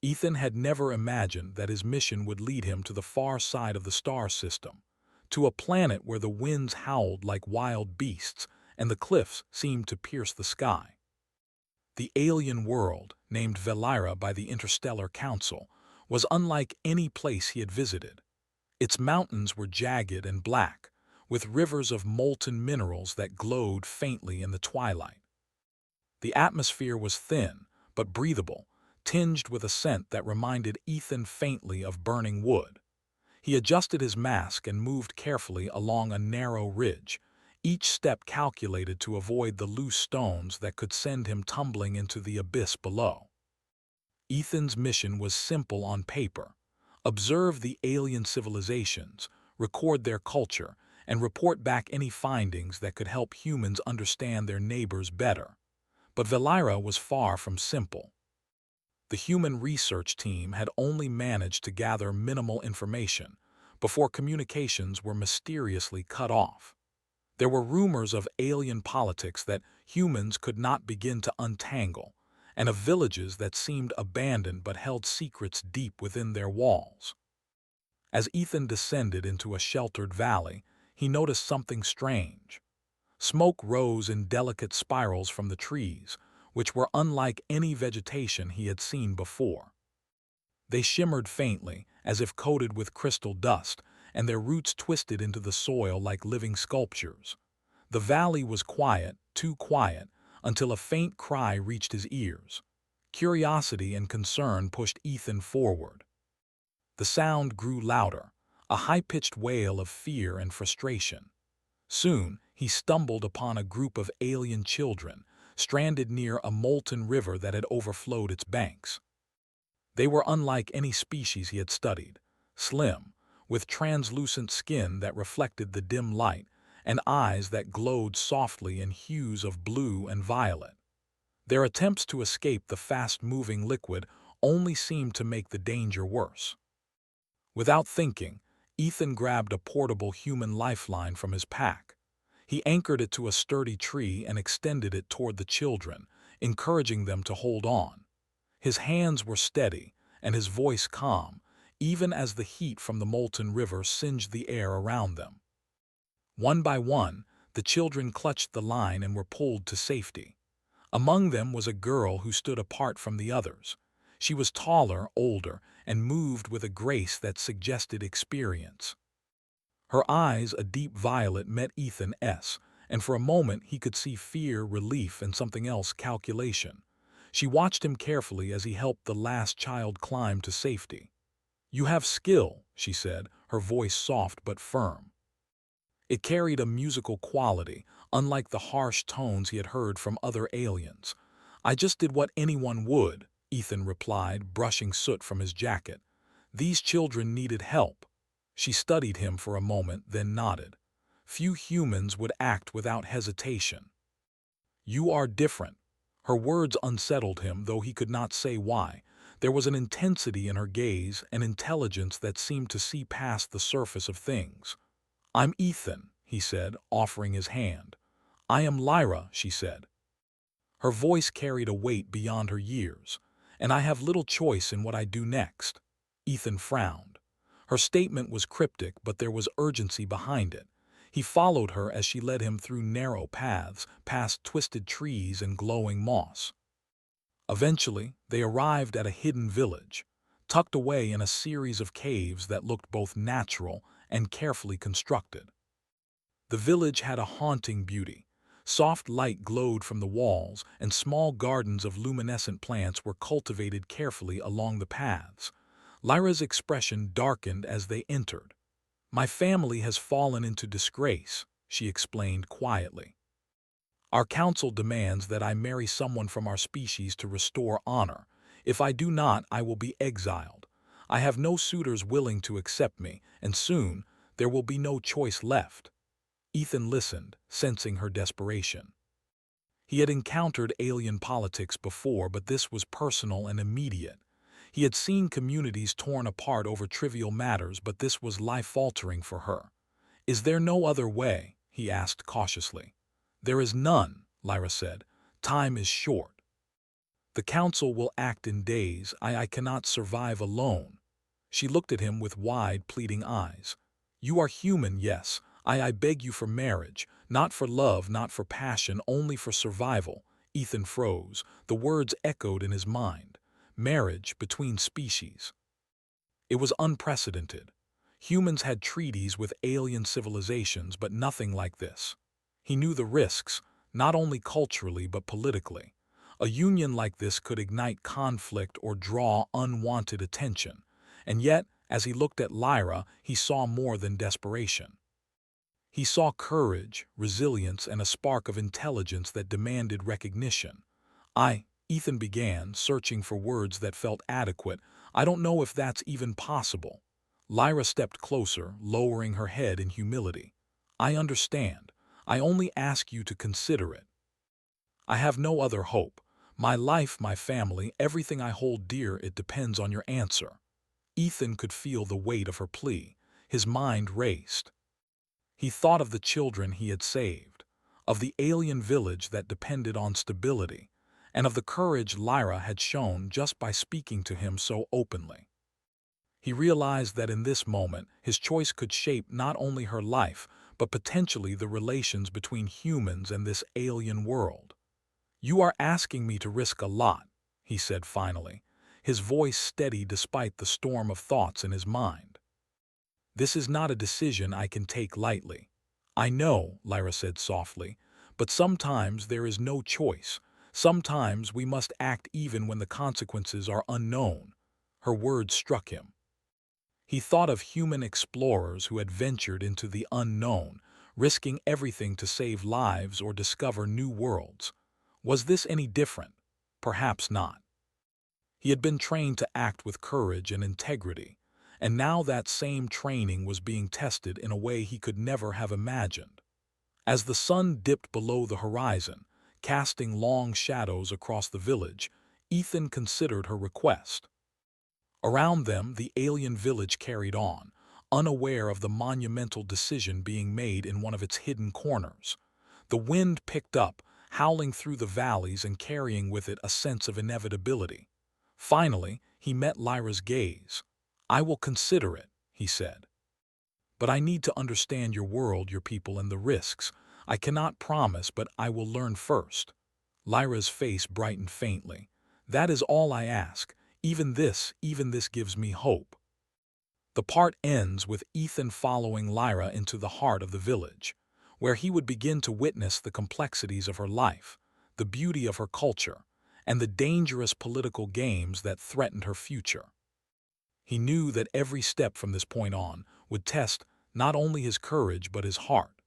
Ethan had never imagined that his mission would lead him to the far side of the star system, to a planet where the winds howled like wild beasts and the cliffs seemed to pierce the sky. The alien world, named Velira by the Interstellar Council, was unlike any place he had visited. Its mountains were jagged and black, with rivers of molten minerals that glowed faintly in the twilight. The atmosphere was thin, but breathable, tinged with a scent that reminded Ethan faintly of burning wood. He adjusted his mask and moved carefully along a narrow ridge, each step calculated to avoid the loose stones that could send him tumbling into the abyss below. Ethan's mission was simple on paper: observe the alien civilizations, record their culture, and report back any findings that could help humans understand their neighbors better. But Velira was far from simple. The human research team had only managed to gather minimal information before communications were mysteriously cut off. There were rumors of alien politics that humans could not begin to untangle, and of villages that seemed abandoned but held secrets deep within their walls. As Ethan descended into a sheltered valley, he noticed something strange. Smoke rose in delicate spirals from the trees, which were unlike any vegetation he had seen before. They shimmered faintly, as if coated with crystal dust, and their roots twisted into the soil like living sculptures. The valley was quiet, too quiet, until a faint cry reached his ears. Curiosity and concern pushed Ethan forward. The sound grew louder, a high-pitched wail of fear and frustration. Soon, he stumbled upon a group of alien children, stranded near a molten river that had overflowed its banks. They were unlike any species he had studied: slim, with translucent skin that reflected the dim light, and eyes that glowed softly in hues of blue and violet. Their attempts to escape the fast-moving liquid only seemed to make the danger worse. Without thinking, Ethan grabbed a portable human lifeline from his pack. He anchored it to a sturdy tree and extended it toward the children, encouraging them to hold on. His hands were steady, and his voice calm, even as the heat from the molten river singed the air around them. One by one, the children clutched the line and were pulled to safety. Among them was a girl who stood apart from the others. She was taller, older, and moved with a grace that suggested experience. Her eyes, a deep violet, met Ethan's, and for a moment he could see fear, relief, and something else: calculation. She watched him carefully as he helped the last child climb to safety. "You have skill," she said, her voice soft but firm. It carried a musical quality, unlike the harsh tones he had heard from other aliens. "I just did what anyone would," Ethan replied, brushing soot from his jacket. "These children needed help." She studied him for a moment, then nodded. Few humans would act without hesitation. "You are different." Her words unsettled him, though he could not say why. There was an intensity in her gaze, an intelligence that seemed to see past the surface of things. "I'm Ethan," he said, offering his hand. "I am Lyra," she said. Her voice carried a weight beyond her years. "And I have little choice in what I do next." Ethan frowned. Her statement was cryptic, but there was urgency behind it. He followed her as she led him through narrow paths, past twisted trees and glowing moss. Eventually, they arrived at a hidden village, tucked away in a series of caves that looked both natural and carefully constructed. The village had a haunting beauty. Soft light glowed from the walls, and small gardens of luminescent plants were cultivated carefully along the paths. Lyra's expression darkened as they entered. "My family has fallen into disgrace," she explained quietly. "Our council demands that I marry someone from our species to restore honor. If I do not, I will be exiled. I have no suitors willing to accept me, and soon there will be no choice left." Ethan listened, sensing her desperation. He had encountered alien politics before, but this was personal and immediate. He had seen communities torn apart over trivial matters, but this was life-altering for her. "Is there no other way?" he asked cautiously. "There is none," Lyra said. "Time is short." The council will act in days. I cannot survive alone. She looked at him with wide, pleading eyes. You are human, yes. I beg you for marriage. Not for love, not for passion, only for survival. Ethan froze. The words echoed in his mind. Marriage between species. It was unprecedented. Humans had treaties with alien civilizations, but nothing like this. He knew the risks, not only culturally but politically. A union like this could ignite conflict or draw unwanted attention. And yet, as he looked at Lyra, he saw more than desperation. He saw courage, resilience, and a spark of intelligence that demanded recognition. Ethan began, searching for words that felt adequate. I don't know if that's even possible. Lyra stepped closer, lowering her head in humility. I understand. I only ask you to consider it. I have no other hope. My life, my family, everything I hold dear, it depends on your answer. Ethan could feel the weight of her plea. His mind raced. He thought of the children he had saved, of the alien village that depended on stability, and of the courage Lyra had shown just by speaking to him so openly. He realized that in this moment, his choice could shape not only her life, but potentially the relations between humans and this alien world. You are asking me to risk a lot, he said finally, his voice steady despite the storm of thoughts in his mind. This is not a decision I can take lightly. I know, Lyra said softly, but sometimes there is no choice. Sometimes we must act even when the consequences are unknown. Her words struck him. He thought of human explorers who had ventured into the unknown, risking everything to save lives or discover new worlds. Was this any different? Perhaps not. He had been trained to act with courage and integrity, and now that same training was being tested in a way he could never have imagined. As the sun dipped below the horizon, casting long shadows across the village, Ethan considered her request. Around them, the alien village carried on, unaware of the monumental decision being made in one of its hidden corners. The wind picked up, howling through the valleys and carrying with it a sense of inevitability. Finally, he met Lyra's gaze. I will consider it, he said. But I need to understand your world, your people, and the risks. I cannot promise, but I will learn first. Lyra's face brightened faintly. That is all I ask. Even this gives me hope. The part ends with Ethan following Lyra into the heart of the village, where he would begin to witness the complexities of her life, the beauty of her culture, and the dangerous political games that threatened her future. He knew that every step from this point on would test not only his courage but his heart.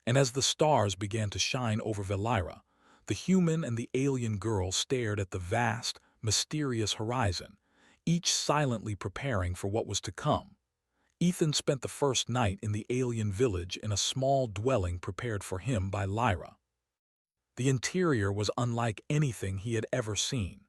And as the stars began to shine over Valira, the human and the alien girl stared at the vast, mysterious horizon, each silently preparing for what was to come. Ethan spent the first night in the alien village in a small dwelling prepared for him by Lyra. The interior was unlike anything he had ever seen.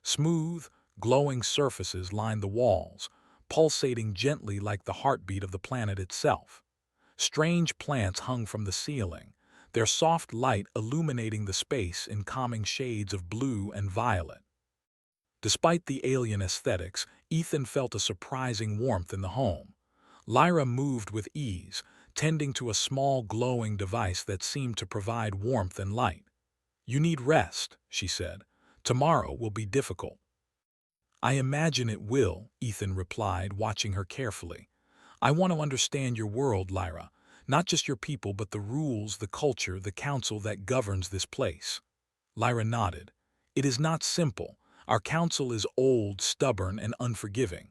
Smooth, glowing surfaces lined the walls, pulsating gently like the heartbeat of the planet itself. Strange plants hung from the ceiling, their soft light illuminating the space in calming shades of blue and violet. Despite the alien aesthetics, Ethan felt a surprising warmth in the home. Lyra moved with ease, tending to a small glowing device that seemed to provide warmth and light. You need rest, she said. Tomorrow will be difficult. I imagine it will, Ethan replied, watching her carefully. I want to understand your world, Lyra, not just your people but the rules, the culture, the council that governs this place. Lyra nodded. It is not simple. Our council is old, stubborn, and unforgiving.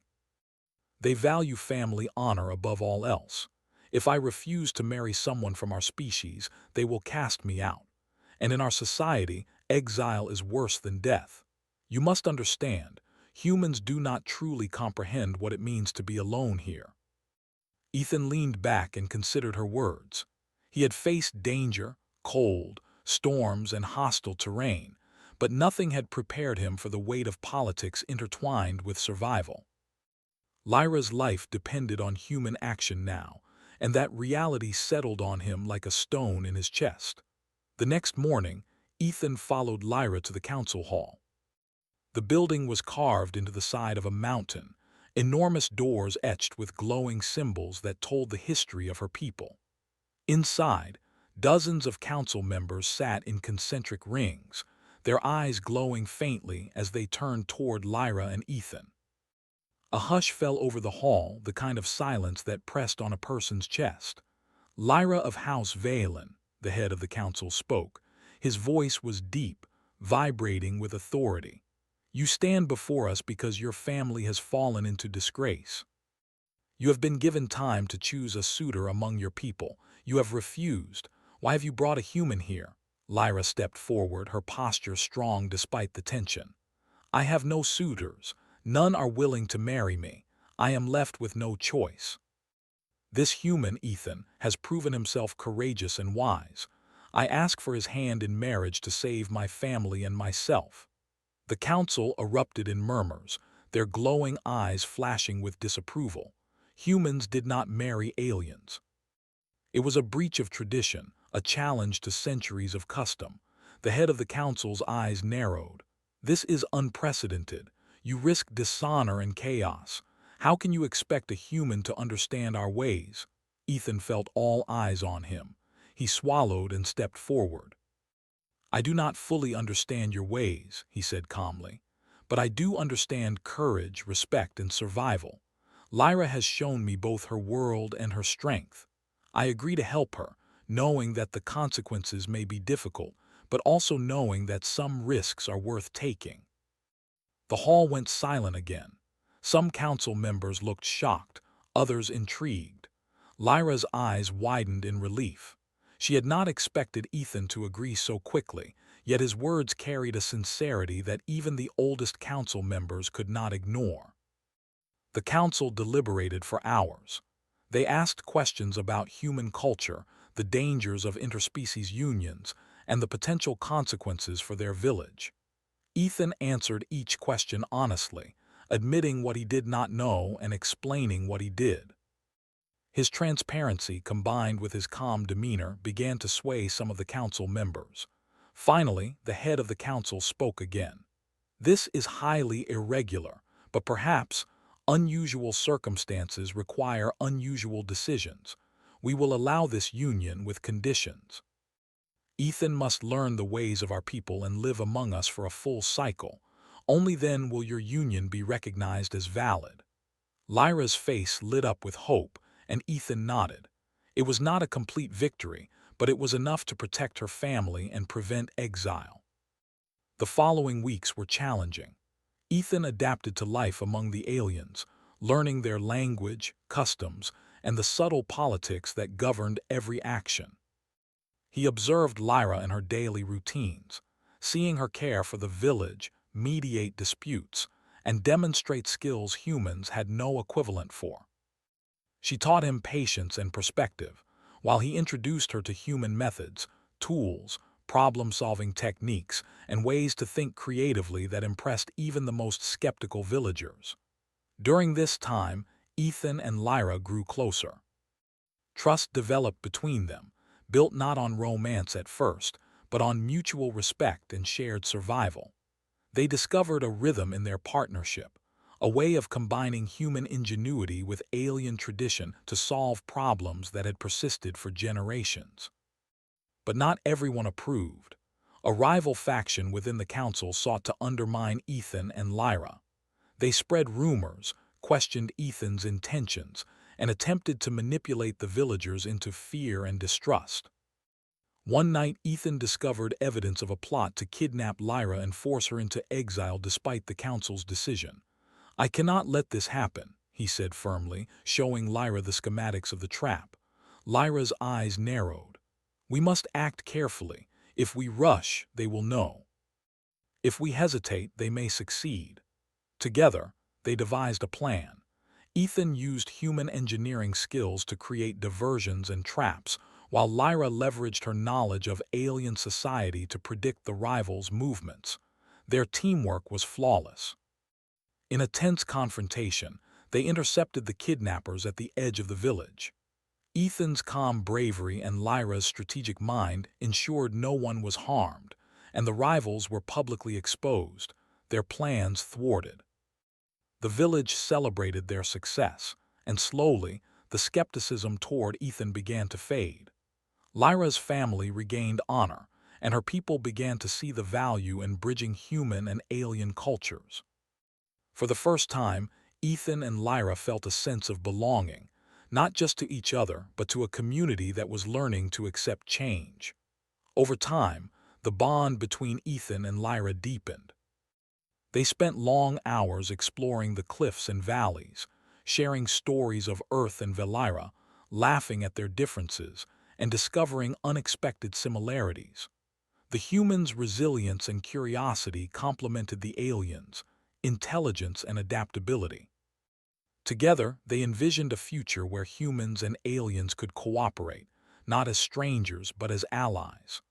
They value family honor above all else. If I refuse to marry someone from our species, they will cast me out. And in our society, exile is worse than death. You must understand, humans do not truly comprehend what it means to be alone here. Ethan leaned back and considered her words. He had faced danger, cold, storms, and hostile terrain, but nothing had prepared him for the weight of politics intertwined with survival. Lyra's life depended on human action now, and that reality settled on him like a stone in his chest. The next morning, Ethan followed Lyra to the council hall. The building was carved into the side of a mountain, enormous doors etched with glowing symbols that told the history of her people. Inside, dozens of council members sat in concentric rings, their eyes glowing faintly as they turned toward Lyra and Ethan. A hush fell over the hall, the kind of silence that pressed on a person's chest. Lyra of House Valen, the head of the council, spoke. His voice was deep, vibrating with authority. You stand before us because your family has fallen into disgrace. You have been given time to choose a suitor among your people. You have refused. Why have you brought a human here? Lyra stepped forward, her posture strong despite the tension. I have no suitors. None are willing to marry me. I am left with no choice. This human, Ethan, has proven himself courageous and wise. I ask for his hand in marriage to save my family and myself. The council erupted in murmurs, their glowing eyes flashing with disapproval. Humans did not marry aliens. It was a breach of tradition, a challenge to centuries of custom. The head of the council's eyes narrowed. This is unprecedented. You risk dishonor and chaos. How can you expect a human to understand our ways? Ethan felt all eyes on him. He swallowed and stepped forward. I do not fully understand your ways, he said calmly, but I do understand courage, respect, and survival. Lyra has shown me both her world and her strength. I agree to help her, knowing that the consequences may be difficult, but also knowing that some risks are worth taking. The hall went silent again. Some council members looked shocked, others intrigued. Lyra's eyes widened in relief. She had not expected Ethan to agree so quickly, yet his words carried a sincerity that even the oldest council members could not ignore. The council deliberated for hours. They asked questions about human culture, the dangers of interspecies unions, and the potential consequences for their village. Ethan answered each question honestly, admitting what he did not know and explaining what he did. His transparency, combined with his calm demeanor, began to sway some of the council members. Finally, the head of the council spoke again. This is highly irregular, but perhaps unusual circumstances require unusual decisions. We will allow this union with conditions. Ethan must learn the ways of our people and live among us for a full cycle. Only then will your union be recognized as valid. Lyra's face lit up with hope, and Ethan nodded. It was not a complete victory, but it was enough to protect her family and prevent exile. The following weeks were challenging. Ethan adapted to life among the aliens, learning their language, customs, and the subtle politics that governed every action. He observed Lyra in her daily routines, seeing her care for the village, mediate disputes, and demonstrate skills humans had no equivalent for. She taught him patience and perspective, while he introduced her to human methods, tools, problem-solving techniques, and ways to think creatively that impressed even the most skeptical villagers. During this time, Ethan and Lyra grew closer. Trust developed between them, built not on romance at first, but on mutual respect and shared survival. They discovered a rhythm in their partnership, a way of combining human ingenuity with alien tradition to solve problems that had persisted for generations. But not everyone approved. A rival faction within the council sought to undermine Ethan and Lyra. They spread rumors, questioned Ethan's intentions, and attempted to manipulate the villagers into fear and distrust. One night, Ethan discovered evidence of a plot to kidnap Lyra and force her into exile despite the council's decision. I cannot let this happen, he said firmly, showing Lyra the schematics of the trap. Lyra's eyes narrowed. We must act carefully. If we rush, they will know. If we hesitate, they may succeed. Together, they devised a plan. Ethan used human engineering skills to create diversions and traps, while Lyra leveraged her knowledge of alien society to predict the rivals' movements. Their teamwork was flawless. In a tense confrontation, they intercepted the kidnappers at the edge of the village. Ethan's calm bravery and Lyra's strategic mind ensured no one was harmed, and the rivals were publicly exposed. their plans thwarted. The village celebrated their success, and slowly, the skepticism toward Ethan began to fade. Lyra's family regained honor, and her people began to see the value in bridging human and alien cultures. For the first time, Ethan and Lyra felt a sense of belonging, not just to each other, but to a community that was learning to accept change. Over time, the bond between Ethan and Lyra deepened. They spent long hours exploring the cliffs and valleys, sharing stories of Earth and Valira, laughing at their differences, and discovering unexpected similarities. The humans' resilience and curiosity complemented the aliens' intelligence and adaptability. Together, they envisioned a future where humans and aliens could cooperate, not as strangers but as allies.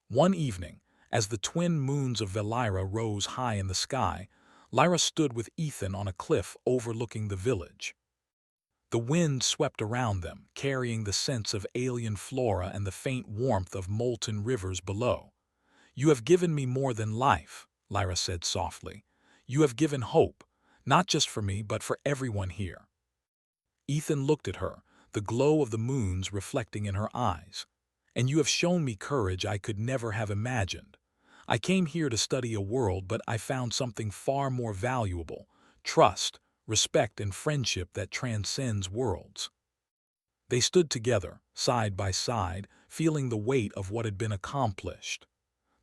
One evening, as the twin moons of Valira rose high in the sky, Lyra stood with Ethan on a cliff overlooking the village. The wind swept around them, carrying the scents of alien flora and the faint warmth of molten rivers below. "You have given me more than life," Lyra said softly. "You have given hope, not just for me but for everyone here." Ethan looked at her, the glow of the moons reflecting in her eyes. "And you have shown me courage I could never have imagined. I came here to study a world, but I found something far more valuable: trust, respect, and friendship that transcends worlds." They stood together, side by side, feeling the weight of what had been accomplished.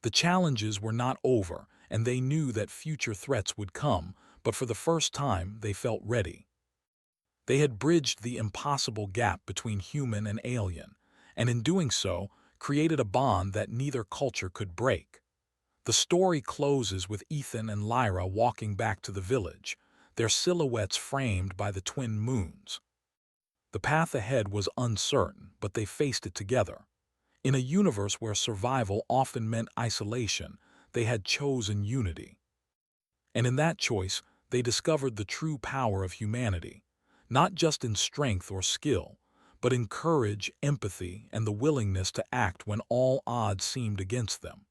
The challenges were not over, and they knew that future threats would come, but for the first time they felt ready. They had bridged the impossible gap between human and alien, and in doing so, created a bond that neither culture could break. The story closes with Ethan and Lyra walking back to the village, their silhouettes framed by the twin moons. The path ahead was uncertain, but they faced it together. In a universe where survival often meant isolation, they had chosen unity. And in that choice, they discovered the true power of humanity, not just in strength or skill, but in courage, empathy, and the willingness to act when all odds seemed against them.